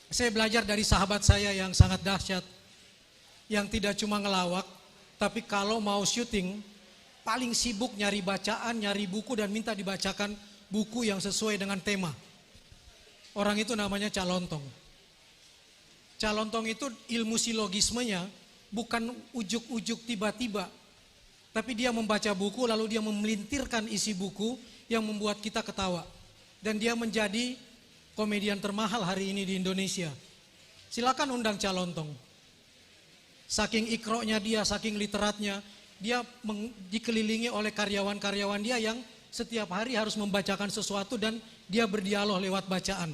Saya belajar dari sahabat saya yang sangat dahsyat, yang tidak cuma ngelawak, tapi kalau mau syuting, paling sibuk nyari bacaan, nyari buku dan minta dibacakan buku yang sesuai dengan tema. Orang itu namanya Cak Lontong. Cak Lontong itu ilmu silogismenya bukan ujuk-ujuk tiba-tiba, tapi dia membaca buku lalu dia memelintirkan isi buku yang membuat kita ketawa. Dan dia menjadi komedian termahal hari ini di Indonesia. Silakan undang Cak Lontong. Saking ikroknya dia, saking literatnya, dia dikelilingi oleh karyawan-karyawan dia yang setiap hari harus membacakan sesuatu dan dia berdialog lewat bacaan.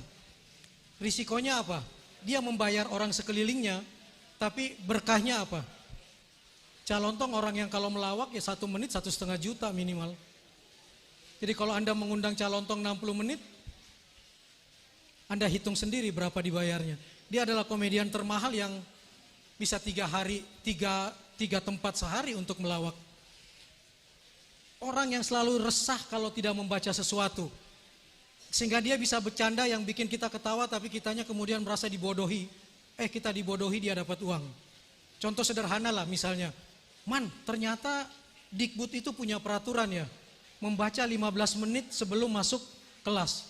Risikonya apa? Dia membayar orang sekelilingnya, tapi berkahnya apa? Cak Lontong orang yang kalau melawak ya 1 menit 1,5 juta minimal. Jadi kalau Anda mengundang Cak Lontong 60 menit, Anda hitung sendiri berapa dibayarnya. Dia adalah komedian termahal yang bisa 3 hari, 3 tempat sehari untuk melawak. Orang yang selalu resah kalau tidak membaca sesuatu. Sehingga dia bisa bercanda yang bikin kita ketawa tapi kitanya kemudian merasa dibodohi. Kita dibodohi, dia dapat uang. Contoh sederhana lah misalnya, ternyata Dikbud itu punya peraturan ya, membaca 15 menit sebelum masuk kelas.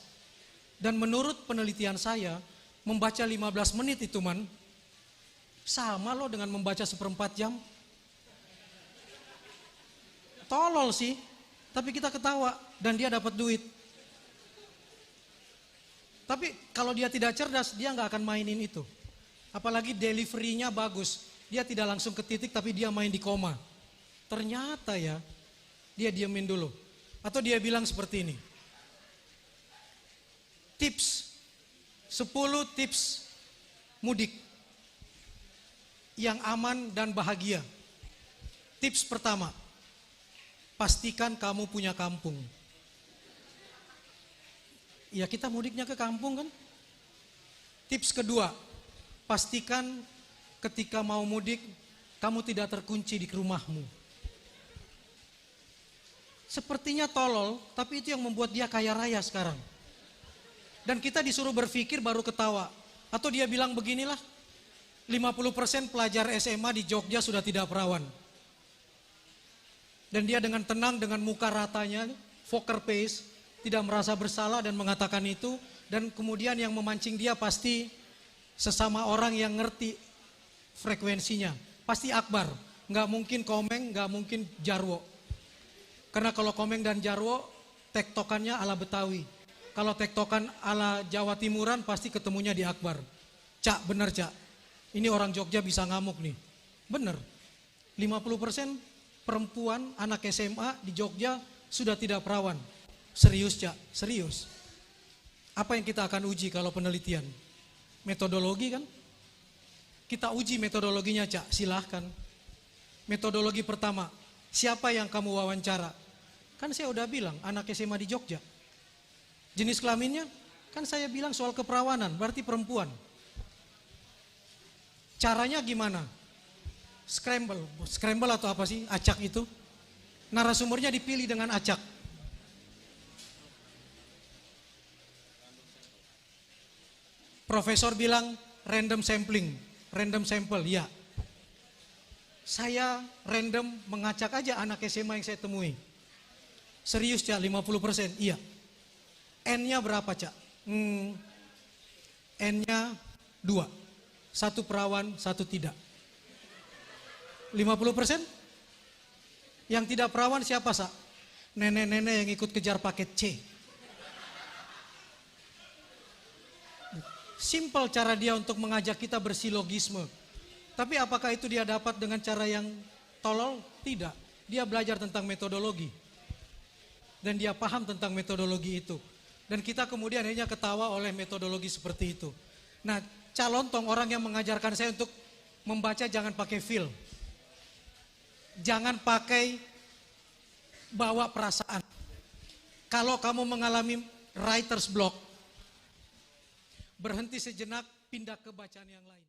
Dan menurut penelitian saya, membaca 15 menit itu sama loh dengan membaca 1/4 jam. Tolol sih, tapi kita ketawa dan dia dapat duit. Tapi kalau dia tidak cerdas, dia nggak akan mainin itu. Apalagi deliverynya bagus, dia tidak langsung ke titik tapi dia main di koma. Ternyata ya, dia diamin dulu. Atau dia bilang seperti ini. 10 tips mudik yang aman dan bahagia. Tips pertama, pastikan kamu punya kampung. Ya kita mudiknya ke kampung kan. Tips kedua, pastikan ketika mau mudik kamu tidak terkunci di rumahmu. Sepertinya tolol, tapi itu yang membuat dia kaya raya sekarang. Dan kita disuruh berpikir baru ketawa. Atau dia bilang beginilah, 50% pelajar SMA di Jogja sudah tidak perawan. Dan dia dengan tenang, dengan muka ratanya, poker face, tidak merasa bersalah dan mengatakan itu. Dan kemudian yang memancing dia pasti sesama orang yang ngerti frekuensinya. Pasti Akbar, nggak mungkin Komeng, nggak mungkin Jarwo. Karena kalau Komeng dan Jarwo, tektokannya ala Betawi. Kalau tektokan ala Jawa Timuran pasti ketemunya di Akbar. Cak, bener Cak. Ini orang Jogja bisa ngamuk nih. Bener. 50% perempuan anak SMA di Jogja sudah tidak perawan. Serius Cak, serius. Apa yang kita akan uji kalau penelitian? Metodologi kan? Kita uji metodologinya Cak, silahkan. Metodologi pertama, siapa yang kamu wawancara? Kan saya udah bilang, anak SMA di Jogja. Jenis kelaminnya, kan saya bilang soal keperawanan, berarti perempuan. Caranya gimana? Scramble atau apa sih? Acak itu. Narasumbernya dipilih dengan acak. Profesor bilang random sampling, random sample, ya. Saya random mengacak aja anak SMA yang saya temui. Serius Cak, 50%, iya. N-nya berapa Cak? N-nya 2. 1 perawan, 1 tidak. 50%? Yang tidak perawan siapa Sak? Nenek-nenek yang ikut kejar paket C. Simple cara dia untuk mengajak kita bersilogisme. Tapi apakah itu dia dapat dengan cara yang tolol? Tidak. Dia belajar tentang metodologi. Dan dia paham tentang metodologi itu. Dan kita kemudian hanya ketawa oleh metodologi seperti itu. Nah, Cak Lontong orang yang mengajarkan saya untuk membaca jangan pakai feel. Jangan pakai bawa perasaan. Kalau kamu mengalami writer's block, berhenti sejenak, pindah ke bacaan yang lain.